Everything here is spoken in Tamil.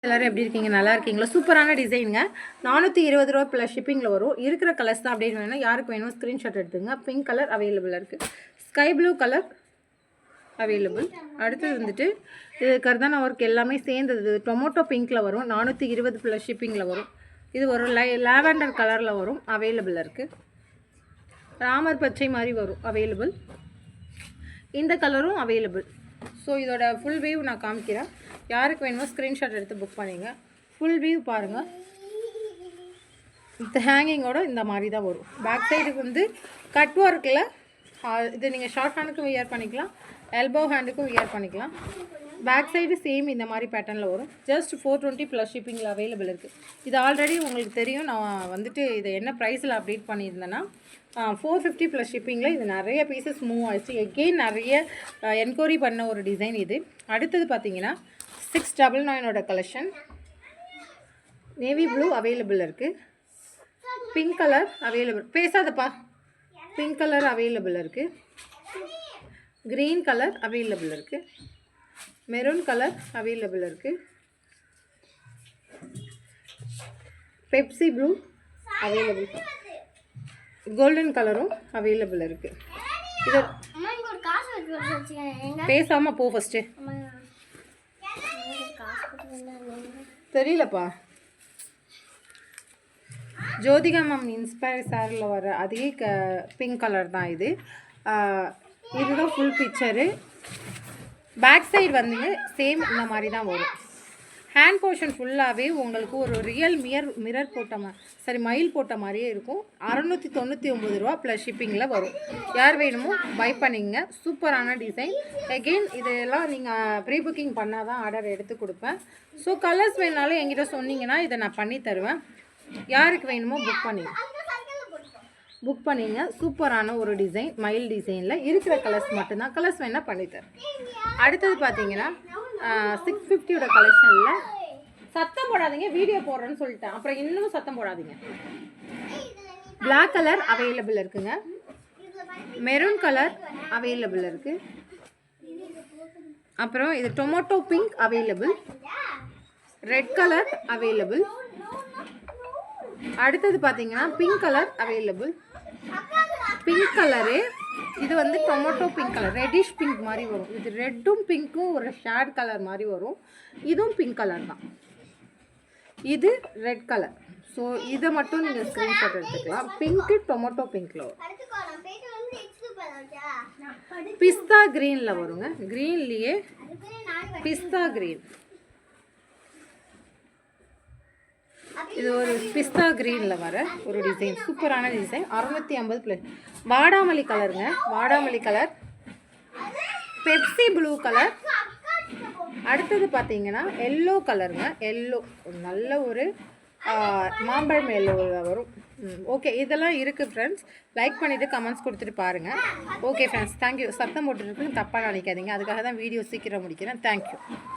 எல்லோரும் எப்படி இருக்கீங்க? நல்லா இருக்கீங்களா? சூப்பரான டிசைனுங்க. 420 ரூபா ப்ளஸ் ஷிப்பிங்கில் வரும். இருக்கிற கலர்ஸ் தான் அப்படின்னு வேணும். யாருக்கு வேணும் ஸ்க்ரீன்ஷாட் எடுத்துங்க. பிங்க் கலர் அவைலபிளாக இருக்குது. Sky blue colour available. அடுத்தது வந்துட்டு இது கர்தானா ஒர்க் எல்லாமே சேர்ந்தது. டொமேட்டோ பிங்க்கில் வரும். 420 ப்ளஸ் ஷிப்பிங்கில் வரும். இது ஒரு லாவெண்டர் கலரில் வரும். அவைலபிளாக இருக்குது. ராமர் பச்சை மாதிரி வரும். அவைலபிள். இந்த கலரும் அவைலபிள். ஸோ இதோட ஃபுல் வியூ நான் காமிக்கிறேன். யாருக்கு வேணுமோ ஸ்க்ரீன்ஷாட் எடுத்து புக் பண்ணிங்க. ஃபுல் வியூ பாருங்கள். இந்த ஹேங்கிங்கோட இந்த மாதிரி தான் வரும். பேக் சைடுக்கு வந்து கட் ஒர்க்கில் இது நீங்கள் ஷார்ட் ஹேண்டுக்கும் வியர் பண்ணிக்கலாம், எல்போ ஹேண்டுக்கும் வியர் பண்ணிக்கலாம். பேக் சைடு சேம் இந்த மாதிரி பேட்டர்னில் வரும். ஜஸ்ட் 420 ப்ளஸ் ஷிப்பிங்கில் அவைலபிள் இருக்குது. இது ஆல்ரெடி உங்களுக்கு தெரியும். நான் வந்துட்டு இதை என்ன ப்ரைஸில் அப்டேட் பண்ணியிருந்தேன்னா 450 ப்ளஸ் ஷிப்பிங்கில் இது நிறைய பீசஸ் மூவ் ஆகிடுச்சு. எகெயின் நிறைய என்கொயரி பண்ண ஒரு டிசைன் இது. அடுத்தது பார்த்தீங்கன்னா 699 கலெக்ஷன். நேவி ப்ளூ அவைலபிள் இருக்குது. Pink colour available. பேசாதப்பா. பிங்க் கலர் அவைலபிள் இருக்குது. க்ரீன் கலர் அவைலபிள் இருக்குது. மெரூன் கலர் அவைலபிள் இருக்குது. Pepsi blue available. கோல்டன் கலரும் அவைலபிள் இருக்குது. இது பேசாமல் போ ஃபஸ்ட்டு. தெரியலப்பா. ஜோதிகா மேம் இன்ஸ்பயர் சாரில் வர அதே பிங்க் கலர் தான் இது. இதுதான் ஃபுல் பிக்சரு. பேக் சைடு வந்தீங்க சேம் இந்த மாதிரி தான் வரும். ஹேண்ட் போர்ஷன் ஃபுல்லாகவே உங்களுக்கு ஒரு ரியல் மிரர் போட்ட மயில் போட்ட மாதிரியே இருக்கும். 699 ரூபா ப்ளஸ் ஷிப்பிங்கில் வரும். யார் வேணுமோ பை பண்ணிங்க. சூப்பரான டிசைன். எகெயின் இதெல்லாம் நீங்கள் ப்ரீ புக்கிங் பண்ணால் தான் ஆர்டர் எடுத்து கொடுப்பேன். ஸோ கலர்ஸ் வேணாலும் என்கிட்ட சொன்னீங்கன்னா இதை நான் பண்ணி தருவேன். யாருக்கு வேணுமோ புக் பண்ணிங்க. சூப்பரான ஒரு டிசைன், மயில் டிசைனில் இருக்கிற கலர்ஸ் மட்டும்தான். கலர்ஸ் வேணால் பண்ணித்தரேன். அடுத்தது பார்த்தீங்கன்னா 650 கலெக்ஷனில் சத்தம் போடாதீங்க, வீடியோ போடுறேன்னு சொல்லிட்டேன். அப்புறம் இன்னும் சத்தம் போடாதீங்க. பிளாக் கலர் அவைலபிள் இருக்குங்க. மெரூன் கலர் அவைலபிள் இருக்குது. அப்புறம் இது tomato pink available. Red colour available. அடுத்தது பார்த்தீங்கன்னா pink colour available. Pink colour இது வந்து tomato pink colour, reddish pink மாதிரி வரும். இது ரெட்டும் பிங்க்கும் ஒரு ஷேட் கலர் மாதிரி வரும். இதுவும் பிங்க் கலர் தான். இது ரெட் கலர். ஸோ இதை மட்டும் நீங்கள் ஸ்க்ரீன்ஷாட் எடுத்துக்கலாம். பிங்க்கு டொமேட்டோ பிங்க்கில் வரும். பிஸ்தா க்ரீனில் வருங்க. க்ரீன்லேயே பிஸ்தா க்ரீன். இது ஒரு பிஸ்தா க்ரீனில் வர ஒரு டிசைன். சூப்பரான டிசைன். 650 ப்ளஸ். வாடாமல்லி கலருங்க. வாடாமல்லி கலர். Pepsi blue colour. அடுத்தது பார்த்தீங்கன்னா எல்லோ கலருங்க. எல்லோ நல்ல ஒரு மாம்பழம் எல்லோவில் வரும். ஓகே, இதெல்லாம் இருக்குது ஃப்ரெண்ட்ஸ். லைக் பண்ணிவிட்டு கமெண்ட்ஸ் கொடுத்துட்டு பாருங்கள். Okay friends, thank you. சத்தம் போட்டுருக்கு தப்பாக நினைக்காதீங்க. அதுக்காக தான் வீடியோ சீக்கிரம் முடிக்கிறேன். தேங்க்யூ.